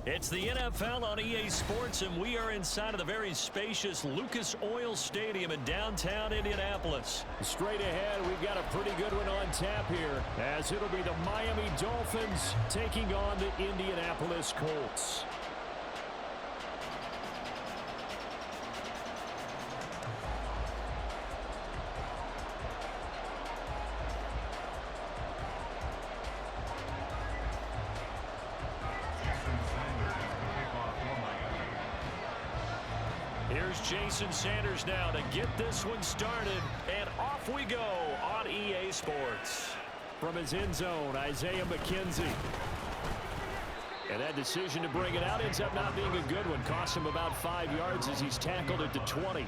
It's the NFL on EA Sports, and we are inside of the very spacious Lucas Oil Stadium in downtown Indianapolis. Straight ahead, we've got a pretty good one on tap here, as it'll be the Miami Dolphins taking on the Indianapolis Colts. Here's Jason Sanders now to get this one started, and off we go on EA Sports. From his end zone, Isaiah McKenzie. And that decision to bring it out ends up not being a good one. Cost him about 5 yards as he's tackled at the 20.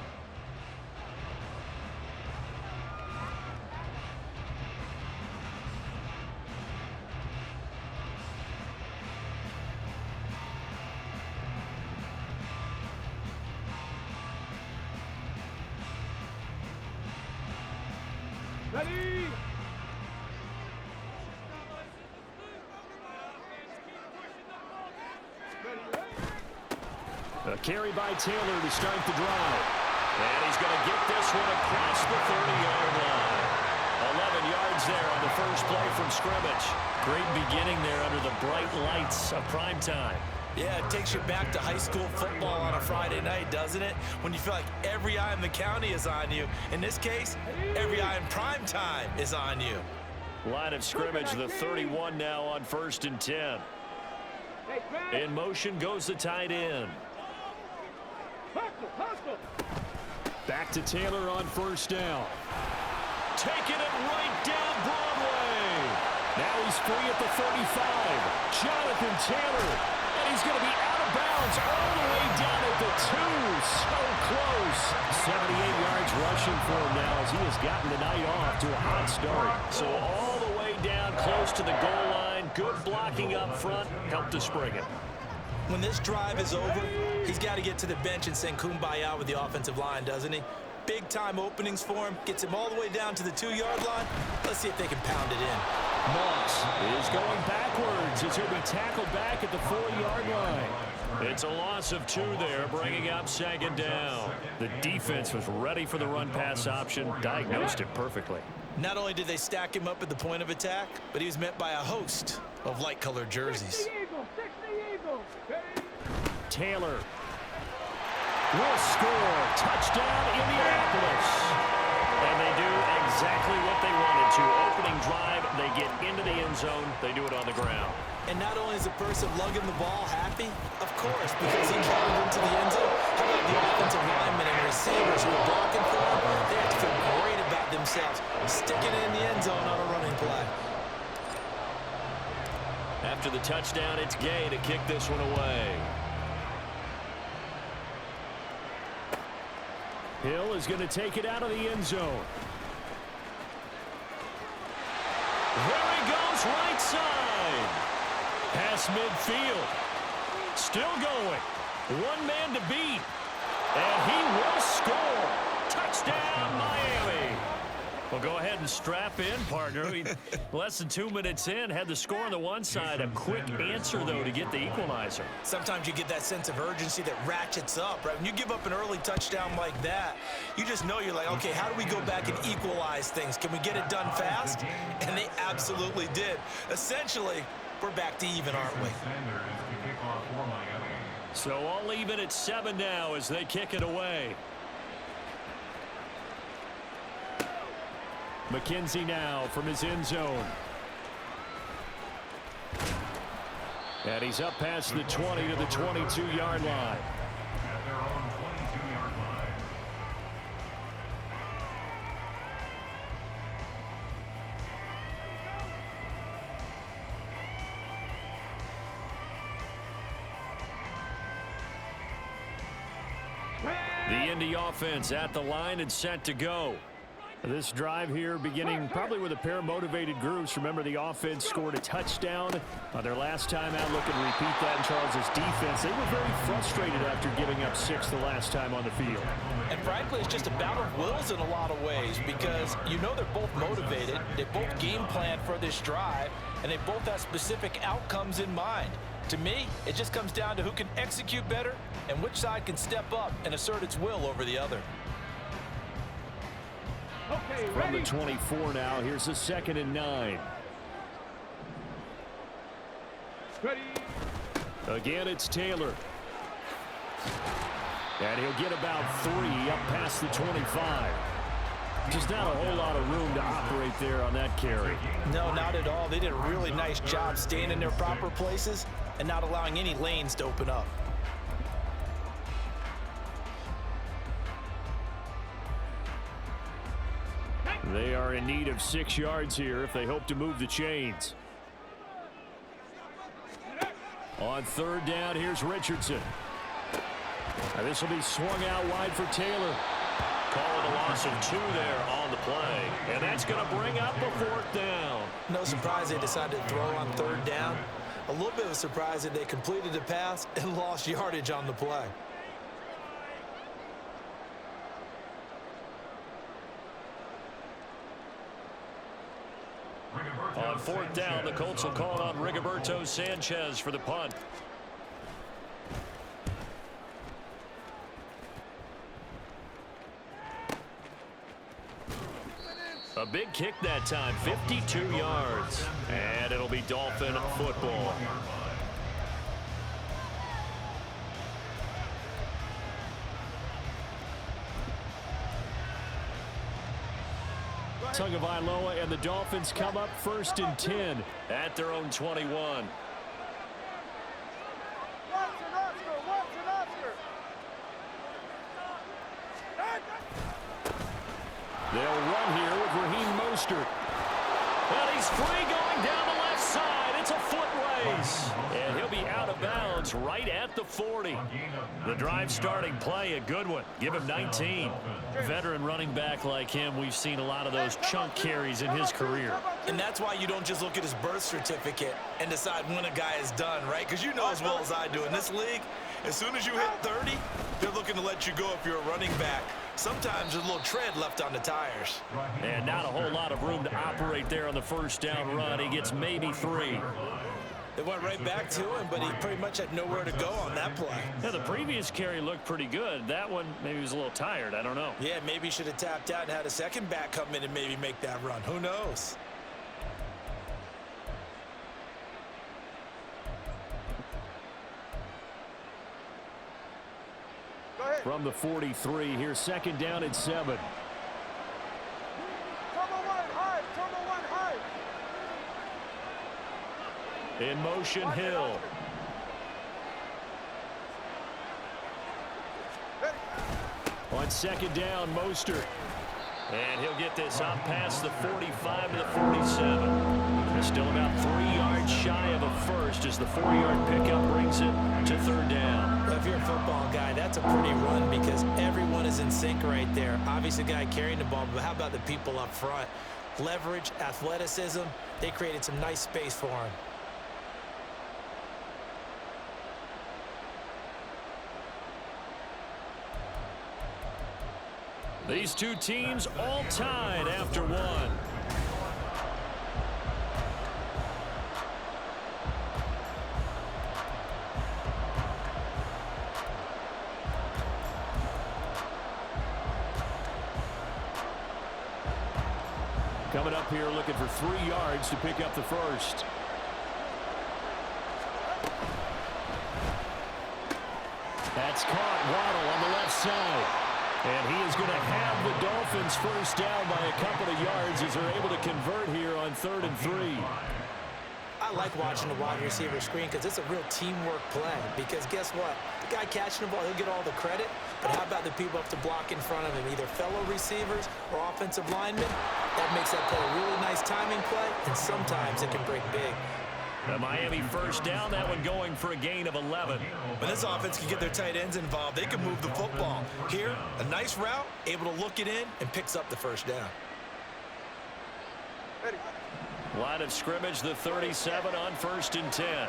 Ready! A carry by Taylor to start the drive. And he's going to get this one across the 30-yard line. 11 yards there on the first play from scrimmage. Great beginning there under the bright lights of primetime. Yeah, it takes you back to high school football on a Friday night, doesn't it? When you feel like every eye in the county is on you. In this case, every eye in prime time is on you. Line of scrimmage, the 31 now on 1st and 10. In motion goes the tight end. Back to Taylor on 1st down. Taking it right down Broadway. Now he's free at the 35. Jonathan Taylor. And he's going to be out of bounds all the way down at the 2. So close. 78 yards rushing for him now as he has gotten the night off to a hot start. So all the way down close to the goal line. Good blocking up front. Helped to spring it. When this drive is over, he's got to get to the bench and sing kumbaya with the offensive line, doesn't he? Big-time openings for him. Gets him all the way down to the 2-yard line. Let's see if they can pound it in. Moss is going backwards as he'll be tackled back at the 4-yard line. It's a loss of 2 there, bringing up 2nd down. The defense was ready for the run-pass option, diagnosed it perfectly. Not only did they stack him up at the point of attack, but he was met by a host of light-colored jerseys. Taylor will score. Touchdown, Indianapolis. And they do exactly what they wanted to. Opening drive, they get into the end zone. They do it on the ground. And not only is the person lugging the ball happy, of course, because he got it into the end zone. How about the offensive linemen and receivers who are blocking for him? They have to feel great about themselves, sticking it in the end zone on a running play. After the touchdown, it's Gay to kick this one away. Hill is going to take it out of the end zone. There he goes, right side. Pass midfield. Still going. One man to beat. And he will score. Touchdown, Miami. Well, go ahead and strap in, partner. Less than 2 minutes in, had the score on the one side. A quick answer, though, to get the equalizer. Sometimes you get that sense of urgency that ratchets up, right? When you give up an early touchdown like that, you just know you're like, okay, how do we go back and equalize things? Can we get it done fast? And they absolutely did. Essentially, we're back to even, aren't we? So all even at 7 now as they kick it away. McKenzie now from his end zone. And he's up past the 20 to the 22-yard line. The Indy offense at the line and set to go. This drive here beginning probably with a pair of motivated groups. Remember, the offense scored a touchdown on their last time out. Looking to repeat that in Charles' defense. They were very frustrated after giving up 6 the last time on the field. And frankly, it's just a battle of wills in a lot of ways because you know they're both motivated. They both game plan for this drive, and they both have specific outcomes in mind. To me, it just comes down to who can execute better and which side can step up and assert its will over the other. Okay, from the 24 now, here's a 2nd and 9. Ready. Again, it's Taylor. And he'll get about 3 up past the 25. Just not a whole lot of room to operate there on that carry. No, not at all. They did a really nice job staying in their proper places and not allowing any lanes to open up. They are in need of 6 yards here if they hope to move the chains. On 3rd down, here's Richardson. Now this will be swung out wide for Taylor. Calling a loss of 2 there on the play. And that's going to bring up a 4th down. No surprise they decided to throw on 3rd down. A little bit of a surprise that they completed the pass and lost yardage on the play. On 4th down, the Colts will call on Rigoberto Sanchez for the punt. A big kick that time, 52 yards. And it'll be Dolphin football. Tagovailoa and the Dolphins come up 1st and 10 at their own 21. They'll run here with Raheem Mostert. And he's free going down the left side. It's a foot race. And he'll be out of bounds right at the 40. The drive starting play, a good one. Give him 19. Veteran running back like him, we've seen a lot of those chunk carries in his career. And that's why you don't just look at his birth certificate and decide when a guy is done, right? Because you know as well as I do, in this league, as soon as you hit 30, they're looking to let you go if you're a running back. Sometimes there's a little tread left on the tires. And not a whole lot of room to operate there on the 1st down run. He gets maybe 3. They went right back to him, but he pretty much had nowhere to go on that play. Yeah, the previous carry looked pretty good. That one, maybe he was a little tired. I don't know. Yeah, maybe he should have tapped out and had a second back come in and maybe make that run. Who knows? From the 43, here's 2nd down and 7. In motion, Hill. On 2nd down, Mostert. And he'll get this up past the 45 to the 47. They're still about 3 yards shy of a first as the 4-yard pickup brings it to 3rd down. Well, if you're a football guy, that's a pretty run because everyone is in sync right there. Obviously, the guy carrying the ball, but how about the people up front? Leverage, athleticism, they created some nice space for him. These two teams all tied after 1. Coming up here looking for 3 yards to pick up the first. That's caught. Waddle on the left side. And he is going to have the Dolphins first down by a couple of yards as they're able to convert here on 3rd and 3. I like watching the wide receiver screen because it's a real teamwork play. Because guess what? The guy catching the ball, he'll get all the credit. But how about the people up to block in front of him, either fellow receivers or offensive linemen? That makes that play a really nice timing play, and sometimes it can break big. The Miami first down, that one going for a gain of 11. When this offense can get their tight ends involved, they can move the football. Here, a nice route, able to look it in, and picks up the first down. Line of scrimmage, the 37 on 1st and 10.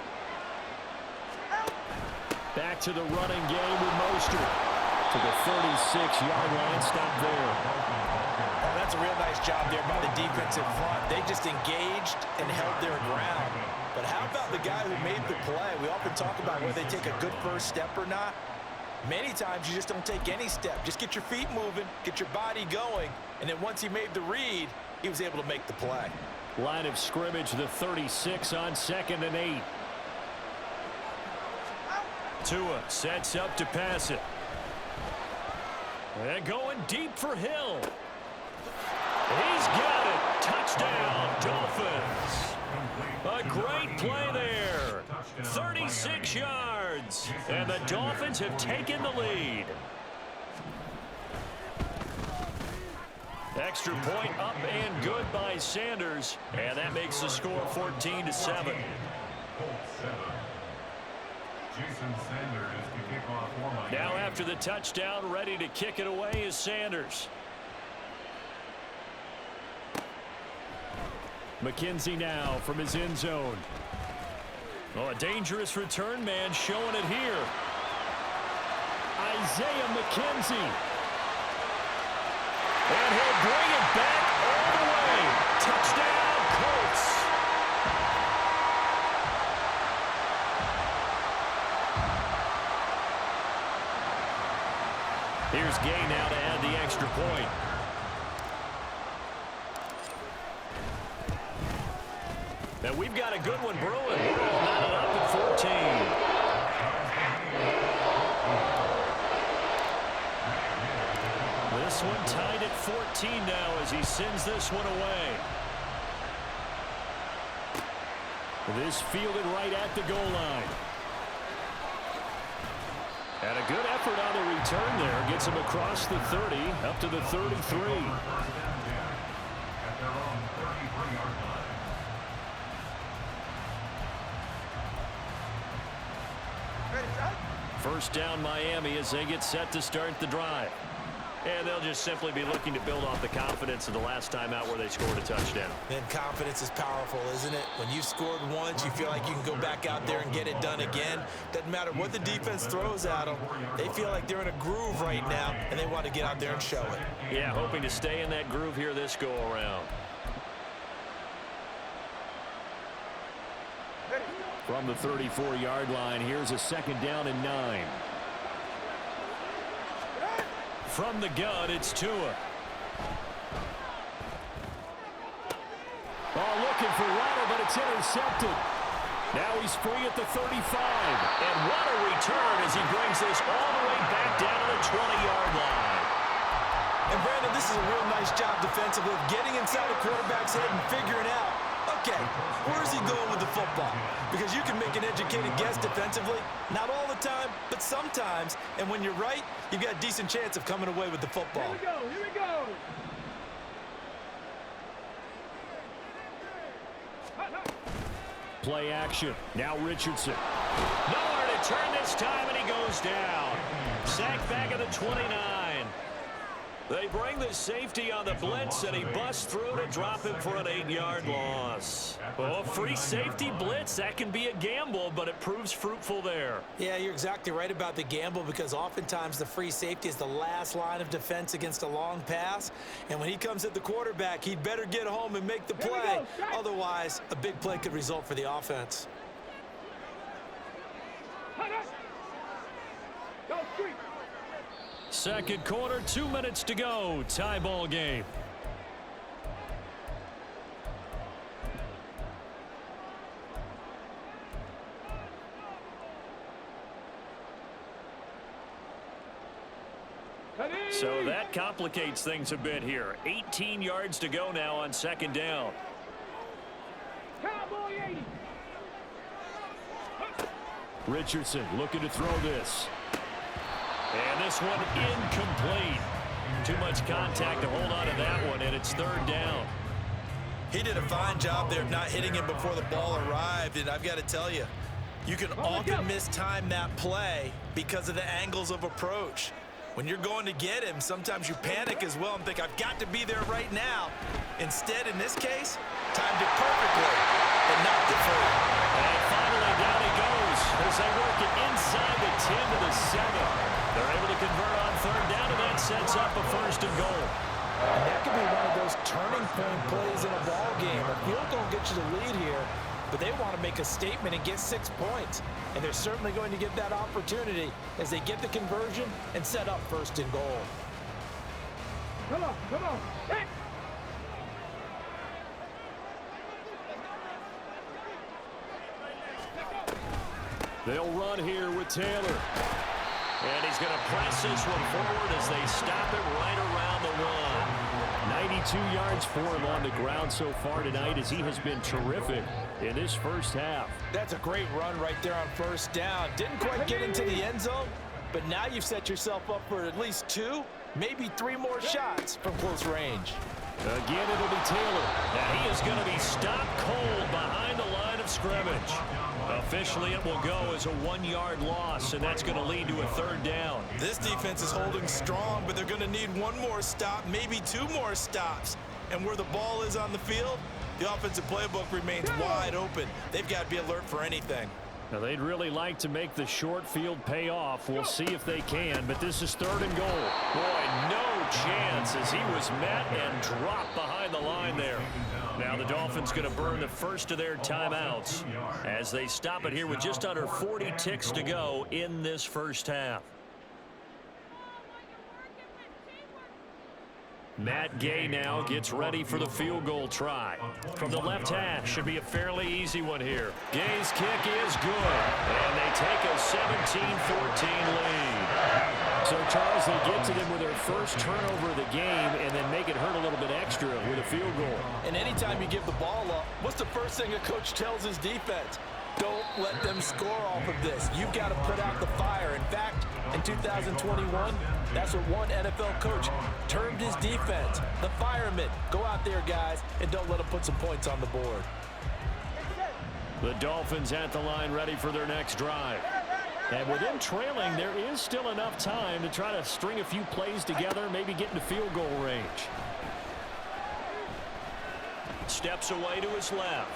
Back to the running game with Mostert. To the 36-yard line, stop there. Oh, that's a real nice job there by the defensive front. They just engaged and held their ground. But how about the guy who made the play? We often talk about whether they take a good first step or not. Many times you just don't take any step. Just get your feet moving, get your body going, and then once he made the read, he was able to make the play. Line of scrimmage, the 36 on 2nd and 8. Tua sets up to pass it. And going deep for Hill. He's got it. Touchdown, Dolphins. A great play there. 36 yards. And the Dolphins have taken the lead. Extra point up and good by Sanders. And that makes the score 14-7. Now after the touchdown, ready to kick it away is Sanders. McKenzie now from his end zone. Oh, a dangerous return man showing it here. Isaiah McKenzie. And he'll bring it back all the way. Touchdown, Colts. Here's Gay now to add the extra point. And we've got a good one brewing. We're all knotted up at 14. This one tied at 14 now as he sends this one away. This fielded right at the goal line. And a good effort on the return there. Gets him across the 30, up to the 33. First down Miami as they get set to start the drive. And they'll just simply be looking to build off the confidence of the last time out where they scored a touchdown. And confidence is powerful, isn't it? When you've scored once, you feel like you can go back out there and get it done again. Doesn't matter what the defense throws at them. They feel like they're in a groove right now, and they want to get out there and show it. Yeah, hoping to stay in that groove here this go-around. From the 34-yard line, here's a 2nd down and 9. From the gun, it's Tua. Oh, looking for Waddle, but it's intercepted. Now he's free at the 35. And what a return as he brings this all the way back down to the 20-yard line. And Brandon, this is a real nice job defensively of getting inside the quarterback's head and figuring out, okay, where's he going with the football? Because you can make an educated guess defensively. Not all the time, but sometimes. And when you're right, you've got a decent chance of coming away with the football. Here we go, here we go. Play action. Now Richardson. Nowhere to turn this time, and he goes down. Sacked back at the 29. They bring the safety on the blitz, and he busts through to drop him for an 8-yard loss. Oh, free safety blitz, that can be a gamble, but it proves fruitful there. Yeah, you're exactly right about the gamble because oftentimes the free safety is the last line of defense against a long pass. And when he comes at the quarterback, he'd better get home and make the play. Otherwise, a big play could result for the offense. Go, street. Second quarter, 2 minutes to go. Tie ball game. So that complicates things a bit here. 18 yards to go now on 2nd down. Cowboy 80. Richardson looking to throw this. And this one incomplete. Too much contact to hold on to that one, and it's 3rd down. He did a fine job there of not hitting him before the ball arrived, and I've got to tell you, you can often mistime that play because of the angles of approach. When you're going to get him, sometimes you panic as well and think, I've got to be there right now. Instead, in this case, Timed it perfectly and knocked it free. And finally, down he goes as they work it inside the 10 to the 7. They're able to convert on third down, and that sets up a first and goal. And that could be one of those turning point plays in a ball game. A field goal gets you the lead here, but they want to make a statement and get 6 points. And they're certainly going to get that opportunity as they get the conversion and set up first and goal. Come on, come on. Hey. They'll run here with Taylor. And he's going to press this one forward as they stop it right around the one. 92 yards for him on the ground so far tonight as he has been terrific in this first half. That's a great run right there on first down. Didn't quite get into the end zone, but now you've set yourself up for at least 2, maybe 3 more shots from close range. Again, it'll be Taylor. Now he is going to be stopped cold behind the line of scrimmage. Officially, it will go as a 1-yard loss, and that's going to lead to a third down. This defense is holding strong, but they're going to need 1 more stop, maybe 2 more stops. And where the ball is on the field, the offensive playbook remains wide open. They've got to be alert for anything. Now, they'd really like to make the short field pay off. We'll see if they can, but this is third and goal. Boy, no chance as he was met and dropped behind the line there. Now the Dolphins going to burn the first of their timeouts as they stop it here with just under 40 ticks to go in this first half. Matt Gay now gets ready for the field goal try. From the left hash, should be a fairly easy one here. Gay's kick is good, and they take a 17-14 lead. So, Charles, they get to them with their first turnover of the game and then make it hurt a little bit extra with a field goal. And anytime you give the ball up, what's the first thing a coach tells his defense? Don't let them score off of this. You've got to put out the fire. In fact, in 2021, that's what one NFL coach termed his defense. The firemen. Go out there, guys, and don't let them put some points on the board. The Dolphins at the line ready for their next drive. And with them trailing, there is still enough time to try to string a few plays together, maybe get into field goal range. Steps away to his left.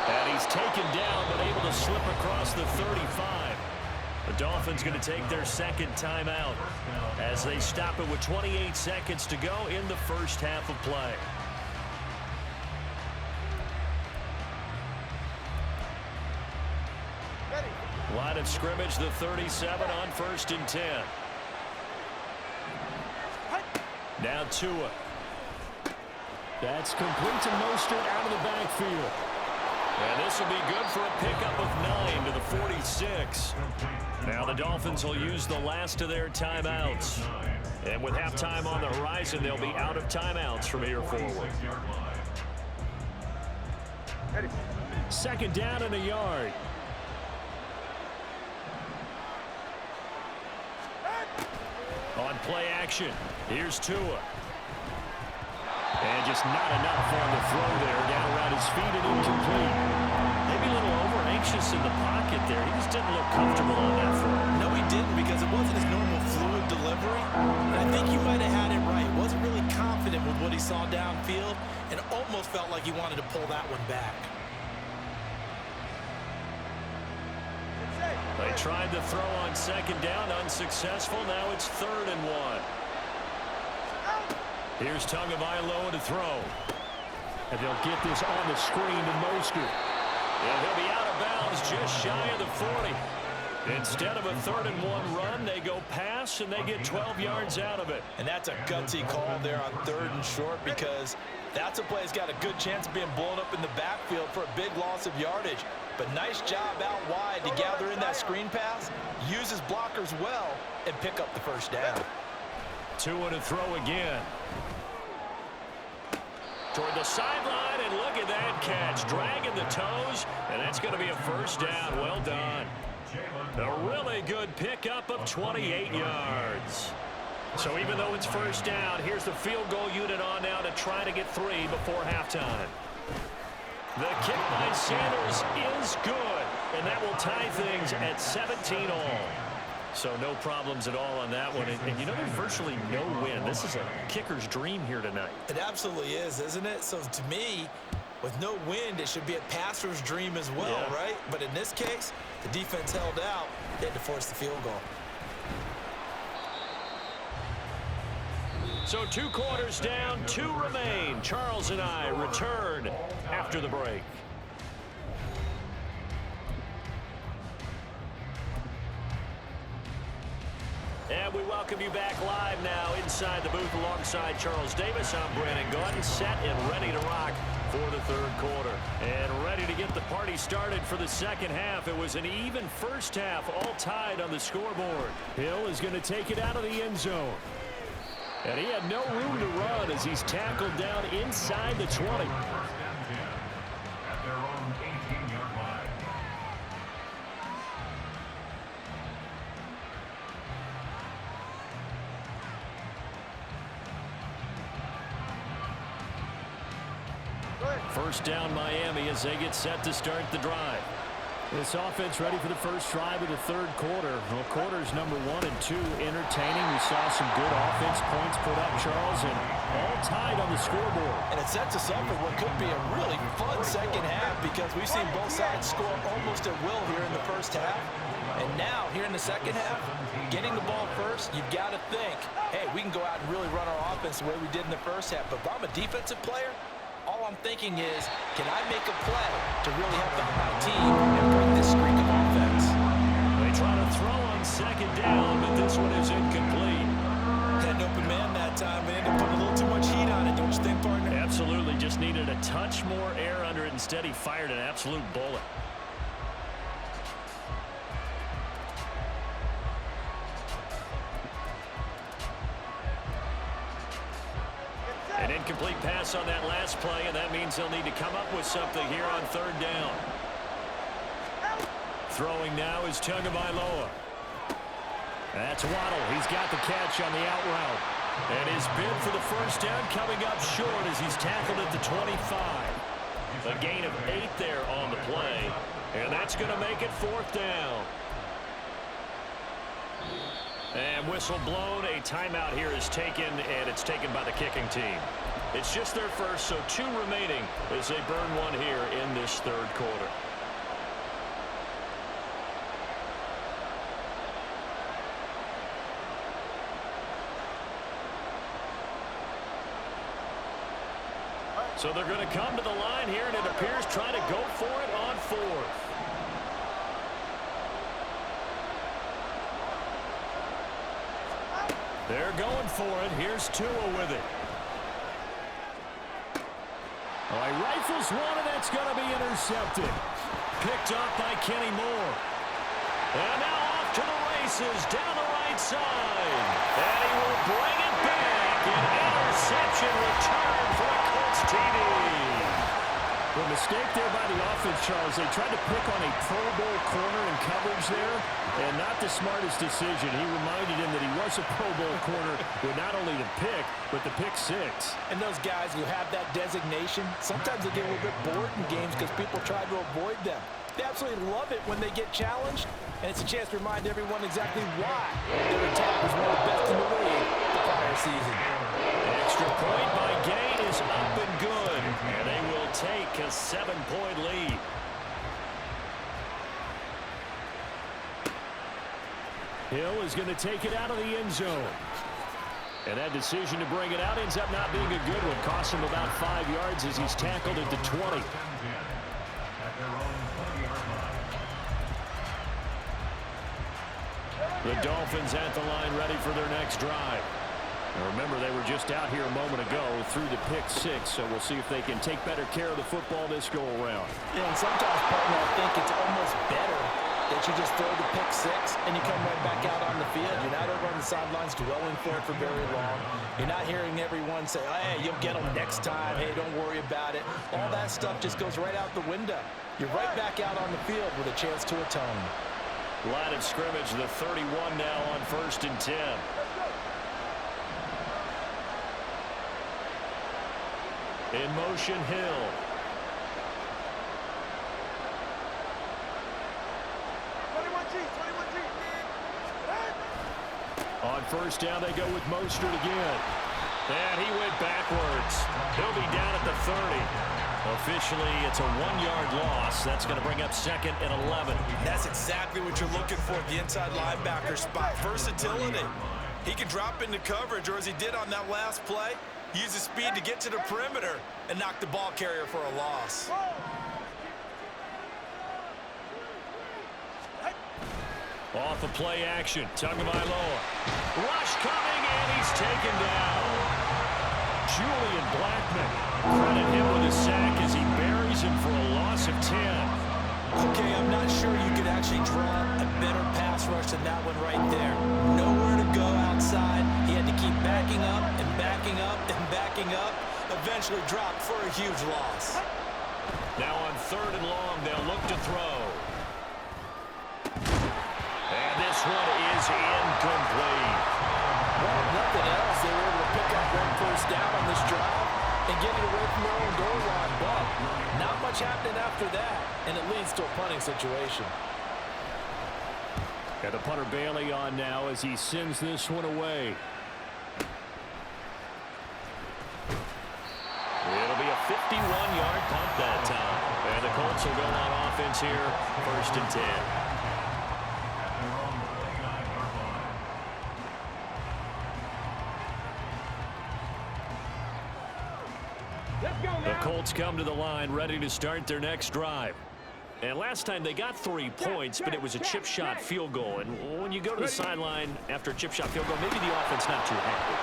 And he's taken down, but able to slip across the 35. The Dolphins going to take their second timeout as they stop it with 28 seconds to go in the first half of play. Line of scrimmage, the 37 on 1st and 10. Now Tua. That's complete to Mostert out of the backfield. And this will be good for a pickup of 9 to the 46. Now the Dolphins will use the last of their timeouts. And with halftime on the horizon, they'll be out of timeouts from here forward. Second down and a yard. On play action, here's Tua. And just not enough on the throw there. Down around his feet and incomplete. Maybe a little over-anxious in the pocket there. He just didn't look comfortable on that throw. No, he didn't, because it wasn't his normal fluid delivery. And I think he might have had it right. Wasn't really confident with what he saw downfield and almost felt like he wanted to pull that one back. They tried the throw on second down, unsuccessful. Now it's 3rd and 1. Here's Tagovailoa to throw. And they'll get this on the screen to Mostert. And he'll be out of bounds just shy of the 40. Instead of a 3rd and 1 run, they go pass, and they get 12 yards out of it. And that's a gutsy call there on 3rd and short, because that's a play that's got a good chance of being blown up in the backfield for a big loss of yardage. But nice job out wide to gather in that screen pass, use his blockers well, and pick up the first down. Tua to throw again. Toward the sideline, and look at that catch. Dragging the toes, and that's going to be a first down. Well done. A really good pickup of 28 yards. So even though it's first down, here's the field goal unit on now to try to get 3 before halftime. The kick by Sanders is good, and that will tie things at 17 all. So no problems at all on that one. And you know, there's virtually no wind. This is a kicker's dream here tonight. It absolutely is, isn't it? So to me, with no wind, it should be a passer's dream as well, right? But in this case, the defense held out. They had to force the field goal. So 2 quarters down, 2 remain. Charles and I return after the break. And we welcome you back live now inside the booth alongside Charles Davis. I'm Brandon Gaudin, set and ready to rock for the 3rd quarter. And ready to get the party started for the 2nd half. It was an even first half, all tied on the scoreboard. Hill is going to take it out of the end zone. And he had no room to run as he's tackled down inside the 20. First down Miami as they get set to start the drive. This offense ready for the first drive of the 3rd quarter. Well, quarters number 1 and 2 entertaining. We saw some good offense points put up, Charles, and all tied on the scoreboard. And it sets us up for what could be a really fun 2nd half because we've seen both sides score almost at will here in the first half. And now, here in the 2nd half, getting the ball first, you've got to think, hey, we can go out and really run our offense the way we did in the first half. But if I'm a defensive player, all I'm thinking is, can I make a play to really help out my team and break this streak of offense? They try to throw on 2nd down, but this one is incomplete. Had an open man that time and ended up putting a little too much heat on it, don't you think, partner? Absolutely, just needed a touch more air under it. Instead, he fired an absolute bullet. An incomplete pass on that last play, and that means they'll need to come up with something here on 3rd down. Throwing now is Tagovailoa. That's Waddle. He's got the catch on the out route. And his bid for the first down coming up short as he's tackled at the 25. A gain of 8 there on the play, and that's going to make it 4th down. And whistle blown. A timeout here is taken, and it's taken by the kicking team. It's just their first, so 2 remaining as they burn one here in this 3rd quarter. So they're going to come to the line here, and it appears trying to go for it on 4th. They're going for it. Here's Tua with it. Oh, he rifles one, and that's going to be intercepted. Picked up by Kenny Moore. And now off to the races down the right side. And he will bring it back. An interception return for a Colts TD. The mistake there by the offense, Charles. They tried to pick on a Pro Bowl corner in coverage there, and not the smartest decision. He reminded him that he was a Pro Bowl corner with not only the pick, but the pick 6. And those guys who have that designation, sometimes they get a little bit bored in games because people try to avoid them. They absolutely love it when they get challenged, and it's a chance to remind everyone exactly why their attack was one of the best in the league the prior season. An extra point by Gain is up and good, and they will take a 7-point lead. Hill is going to take it out of the end zone. And that decision to bring it out ends up not being a good one. Costs him about 5 yards as he's tackled at the 20. The Dolphins at the line ready for their next drive. Now remember, they were just out here a moment ago through the pick 6, so we'll see if they can take better care of the football this go-around. Yeah, and sometimes, partner, I think it's almost better that you just throw the pick 6 and you come right back out on the field. You're not over on the sidelines dwelling for it for very long. You're not hearing everyone say, hey, you'll get them next time. Hey, don't worry about it. All that stuff just goes right out the window. You're right back out on the field with a chance to atone. Line of scrimmage, the 31 now on 1st and 10. In motion, Hill. On first down, they go with Mostert again. And he went backwards. He'll be down at the 30. Officially, it's a 1-yard loss. That's going to bring up 2nd and 11. That's exactly what you're looking for at the inside linebacker spot. Versatility. He can drop into coverage, or as he did on that last play, use his speed to get to the perimeter and knock the ball carrier for a loss. Off of play action, Tagovailoa. Rush coming, and he's taken down. Julian Blackmon, credit him with a sack as he buries him for a loss of 10. Okay, I'm not sure you could actually draw a better pass rush than that one right there. Nowhere to go outside. He had to keep backing up and backing up and backing up. Eventually dropped for a huge loss. Now on 3rd and long, they'll look to throw. And this one is incomplete. Well, if nothing else, they were able to pick up 1 first down on this drive and get it away from their own goal line. But not much happening after that, and it leads to a punting situation. And the punter Bailey on now as he sends this one away. It'll be a 51-yard punt that time. And the Colts will go on offense here, 1st and 10. The Colts come to the line ready to start their next drive. And last time they got 3 points, but it was a chip shot field goal. And when you go to the sideline after a chip shot field goal, maybe the offense not too happy.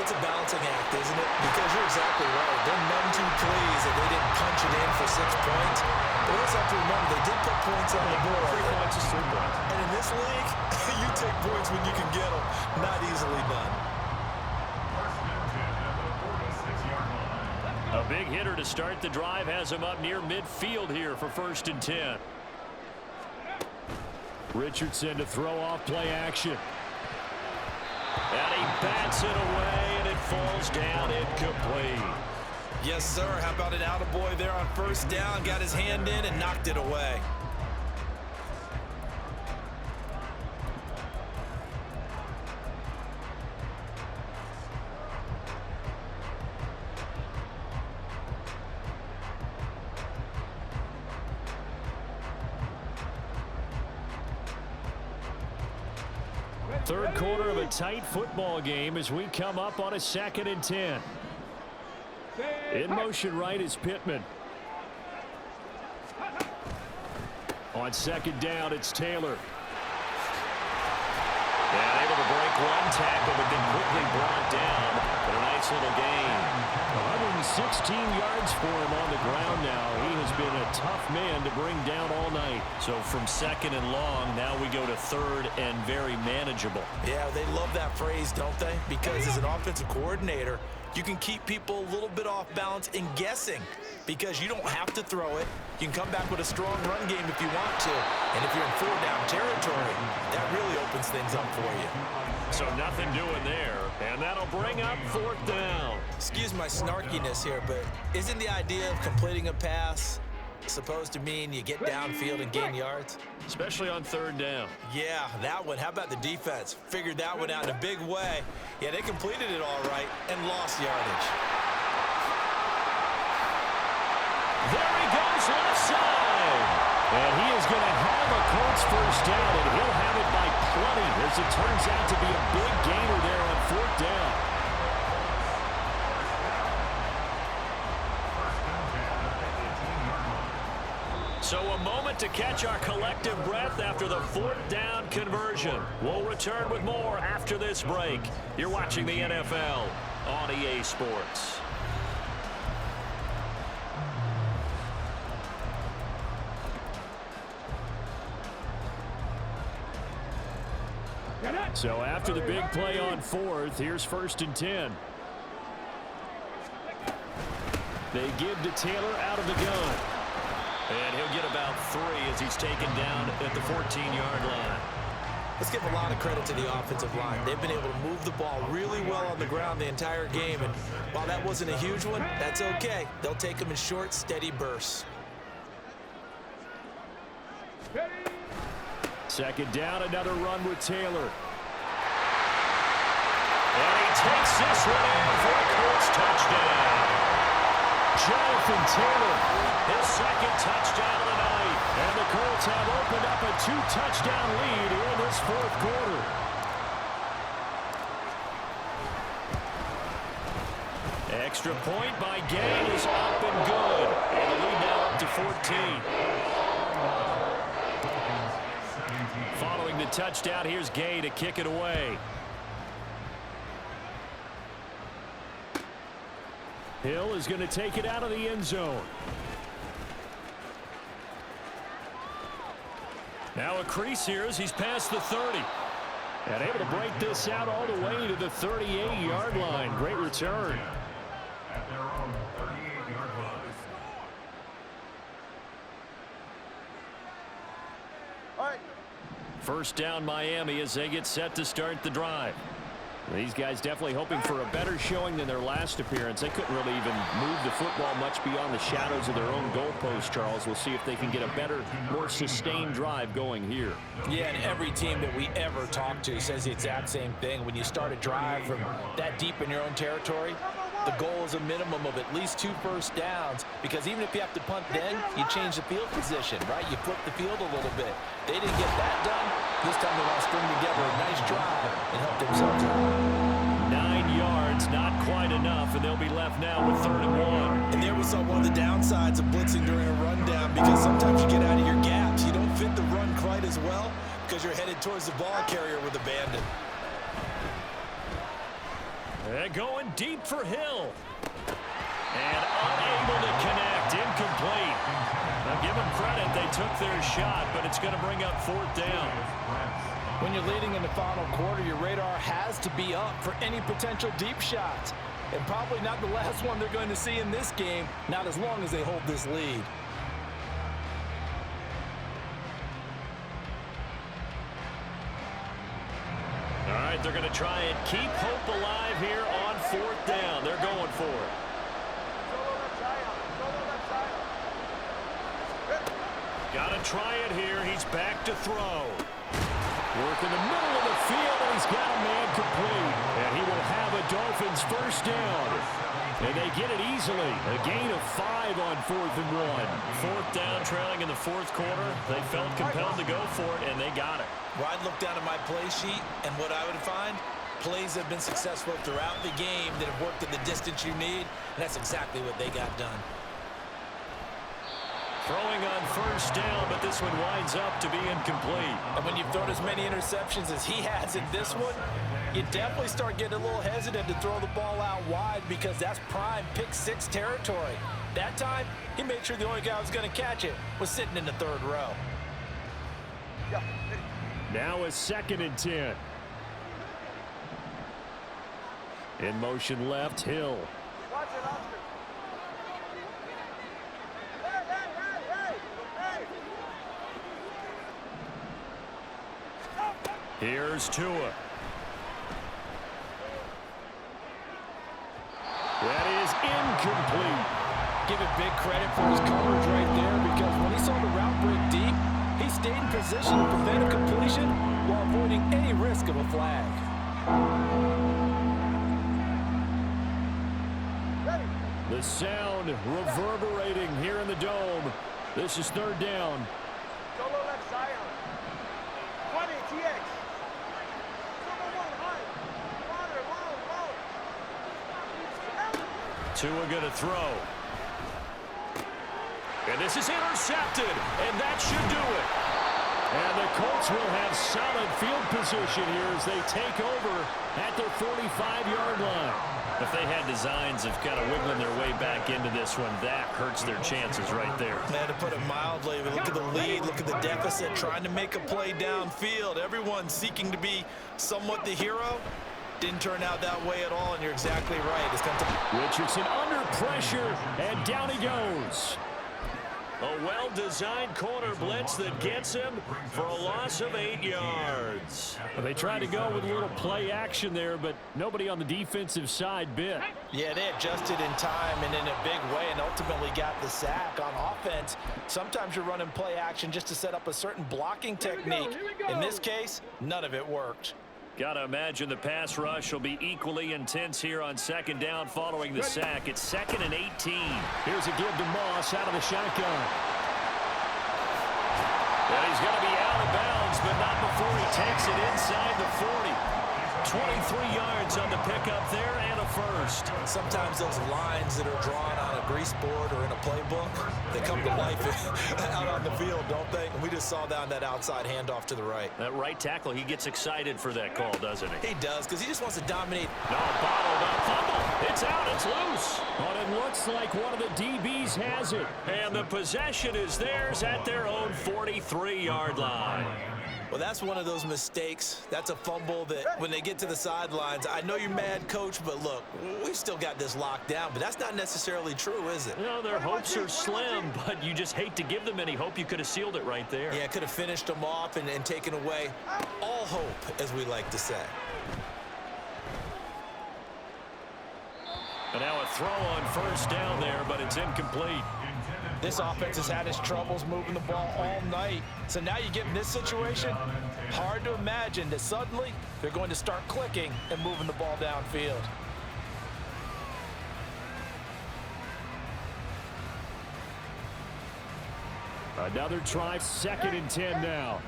It's a balancing act, isn't it? Because you're exactly right. They're none too pleased that they didn't punch it in for 6 points. But also have to remember, they did put points on the board. 3 points is 3 points. And in this league, you take points when you can get them. Not easily done. A big hitter to start the drive has him up near midfield here for 1st and 10. Richardson to throw off play action. And he bats it away, and it falls down incomplete. Yes, sir. How about an attaboy there on 1st down? Got his hand in and knocked it away. Third quarter of a tight football game as we come up on a 2nd and 10. In motion right is Pittman. On 2nd down, it's Taylor. And able to break 1 tackle, but then quickly brought down. But a nice little gain. 116 yards for him on the ground now. He has been a tough man to bring down all night. So from 2nd and long, now we go to 3rd and very manageable. Yeah, they love that phrase, don't they? Because as an offensive coordinator, you can keep people a little bit off balance and guessing because you don't have to throw it. You can come back with a strong run game if you want to. And if you're in 4-down territory, that really opens things up for you. So nothing doing there. And that'll bring up 4th down. Excuse my snarkiness here, but isn't the idea of completing a pass supposed to mean you get downfield and gain yards? Especially on 3rd down. Yeah, that one. How about the defense? Figured that one out in a big way. Yeah, they completed it all right and lost yardage. There he goes left side. And he is going to have a Colts 1st down, and he'll have it by plenty as it turns out to be a big gainer there on 4th down. So a moment to catch our collective breath after the 4th down conversion. We'll return with more after this break. You're watching the NFL on EA Sports. So after the big play on 4th, here's 1st and 10. They give to Taylor out of the gun. And he'll get about 3 as he's taken down at the 14-yard line. Let's give a lot of credit to the offensive line. They've been able to move the ball really well on the ground the entire game. And while that wasn't a huge one, that's okay. They'll take them in short, steady bursts. 2nd down, another run with Taylor. And he takes this one in for a Colts touchdown. Jonathan Taylor, his second touchdown of the night. And the Colts have opened up a 2-touchdown lead here in this fourth quarter. Extra point by Gay is up and good. And the lead now up to 14. Following the touchdown, here's Gay to kick it away. Hill is going to take it out of the end zone. Now a crease here as he's past the 30. And able to break this out all the way to the 38-yard line. Great return. At their own 38-yard line. All right. First down Miami as they get set to start the drive. These guys definitely hoping for a better showing than their last appearance. They couldn't really even move the football much beyond the shadows of their own goalpost, Charles. We'll see if they can get a better, more sustained drive going here. Yeah, and every team that we ever talk to says the exact same thing. When you start a drive from that deep in your own territory, the goal is a minimum of at least 2 first downs, because even if you have to punt then, you change the field position, right? You flip the field a little bit. They didn't get that done. This time they want to string together a nice drive and help themselves out. 9 yards, not quite enough, and they'll be left now with 3rd and 1. And there we saw one of the downsides of blitzing during a rundown, because sometimes you get out of your gaps. You don't fit the run quite as well because you're headed towards the ball carrier with abandon. And going deep for Hill. And unable to connect. Incomplete. Now give them credit. They took their shot, but it's going to bring up 4th down. When you're leading in the final quarter, your radar has to be up for any potential deep shots. And probably not the last one they're going to see in this game, not as long as they hold this lead. All right, they're going to try and keep hope alive here on 4th down. They're going for it. Got to try it here. He's back to throw. Work in the middle of the field, and he's got a man complete. And he will have a Dolphins first down. And they get it easily. A gain of 5 on 4th and 1. 4th down, trailing in the 4th quarter. They felt compelled to go for it, and they got it. Well, I'd look down at my play sheet, and what I would find, plays have been successful throughout the game that have worked at the distance you need, and that's exactly what they got done. Throwing on first down, but this one winds up to be incomplete. And when you've thrown as many interceptions as he has in this one, you definitely start getting a little hesitant to throw the ball out wide, because that's prime pick-6 territory. That time, he made sure the only guy who was going to catch it was sitting in the 3rd row. Now a 2nd and 10. In motion left, Hill. Watch it, Oscar. Here's Tua. That is incomplete. Give it big credit for his coverage right there, because when he saw the route break deep, he stayed in position to prevent a completion while avoiding any risk of a flag. The sound reverberating here in the dome. This is 3rd down. Solo left side. 20 TX. Tua going to throw. And this is intercepted, and that should do it. And the Colts will have solid field position here as they take over at their 45-yard line. If they had designs of kind of wiggling their way back into this one, that hurts their chances right there. Man, to put it mildly, look at the lead, look at the deficit, trying to make a play downfield. Everyone seeking to be somewhat the hero. Didn't turn out that way at all, and you're exactly right. It's going to Richardson under pressure, and down he goes. A well-designed corner blitz that gets him for a loss of 8 yards. Well, they tried to go with a little play action there, but nobody on the defensive side bit. Yeah, they adjusted in time and in a big way and ultimately got the sack. On offense, sometimes you're running play action just to set up a certain blocking technique. In this case, none of it worked. Got to imagine the pass rush will be equally intense here on second down following the sack. It's 2nd and 18. Here's a give to Moss out of the shotgun. And he's going to be out of bounds, but not before he takes it inside the 40. 23 yards on the pickup there and a first. Sometimes those lines that are drawn on a grease board or in a playbook, they come to life out on the field, don't they? And we just saw that on that outside handoff to the right. That right tackle, he gets excited for that call, doesn't he? He does, because he just wants to dominate. No, bottled up fumble. It's out. It's loose. But it looks like one of the DBs has it. And the possession is theirs at their own 43-yard line. Well, that's one of those mistakes. That's a fumble that when they get to the sidelines, I know you're mad, Coach, but look, we've still got this locked down. But that's not necessarily true, is it? You know, their hopes are slim, but you just hate to give them any hope. You could have sealed it right there. Yeah, could have finished them off and taken away all hope, as we like to say. And now a throw on first down there, but it's incomplete. This offense has had its troubles moving the ball all night. So now you get in this situation, hard to imagine that suddenly they're going to start clicking and moving the ball downfield. Another try, 2nd and 10 now.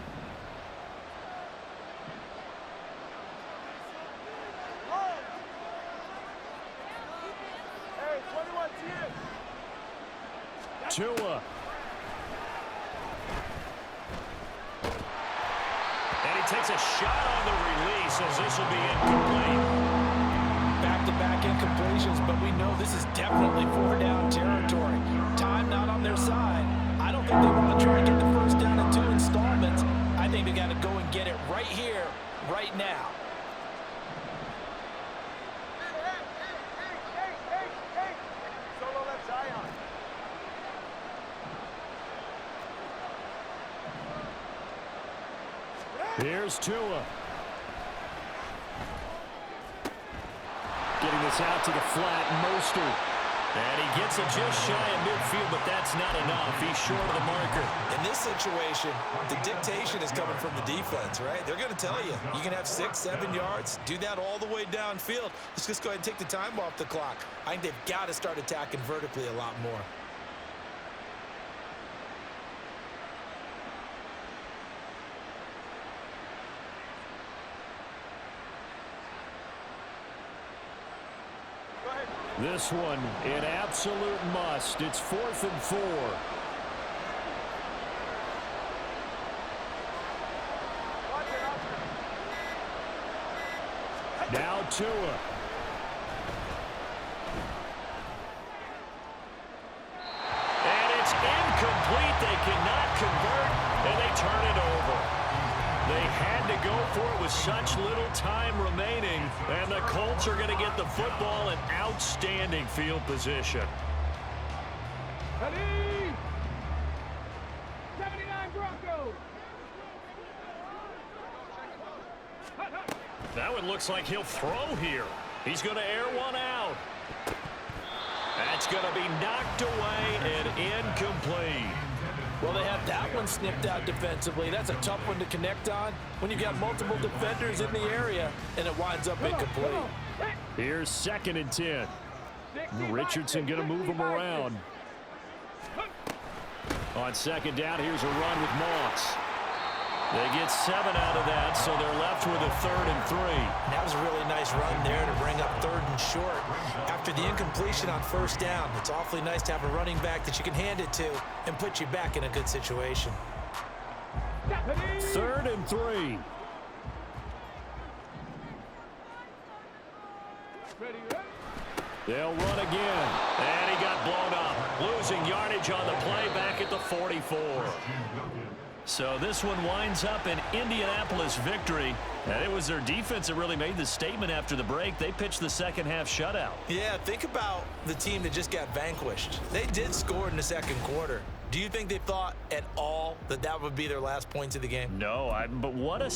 Hey, 21 TX. Tua. And he takes a shot on the release as this will be incomplete. Back-to-back incompletions, but we know this is definitely 4-down territory. Time not on their side. I don't think they want to try and get the first down in 2 installments. I think they got to go and get it right here, right now. Hey. Solo left Zion. Here's Tua. Getting this out to the flat, Mostert. And he gets it just shy of midfield, but that's not enough. He's short of the marker. In this situation, the dictation is coming from the defense, right? They're going to tell you, you can have 6, 7 yards, do that all the way downfield. Let's just go ahead and take the time off the clock. I think they've got to start attacking vertically a lot more. This one, an absolute must. It's 4th and 4. Now Tua. And it's incomplete. They cannot convert, and they turn it over. They had to go for it with such little time remaining, and the Colts are going to get the football in outstanding field position. 79 Broncos. That one looks like he'll throw here. He's going to air one out. That's going to be knocked away and incomplete. Well, they have that one snipped out defensively. That's a tough one to connect on when you've got multiple defenders in the area, and it winds up incomplete. Here's 2nd and 10. Richardson going to move him around. On 2nd down, here's a run with Moss. They get 7 out of that, so they're left with a 3rd and 3. That was a really nice run there to bring up 3rd and short. After the incompletion on 1st down, it's awfully nice to have a running back that you can hand it to and put you back in a good situation. 3rd and 3. They'll run again. And he got blown up. Losing yardage on the play back at the 44. So this one winds up an Indianapolis victory. And it was their defense that really made the statement after the break. They pitched the second half shutout. Yeah, think about the team that just got vanquished. They did score in the 2nd quarter. Do you think they thought at all that that would be their last points of the game? No, but what a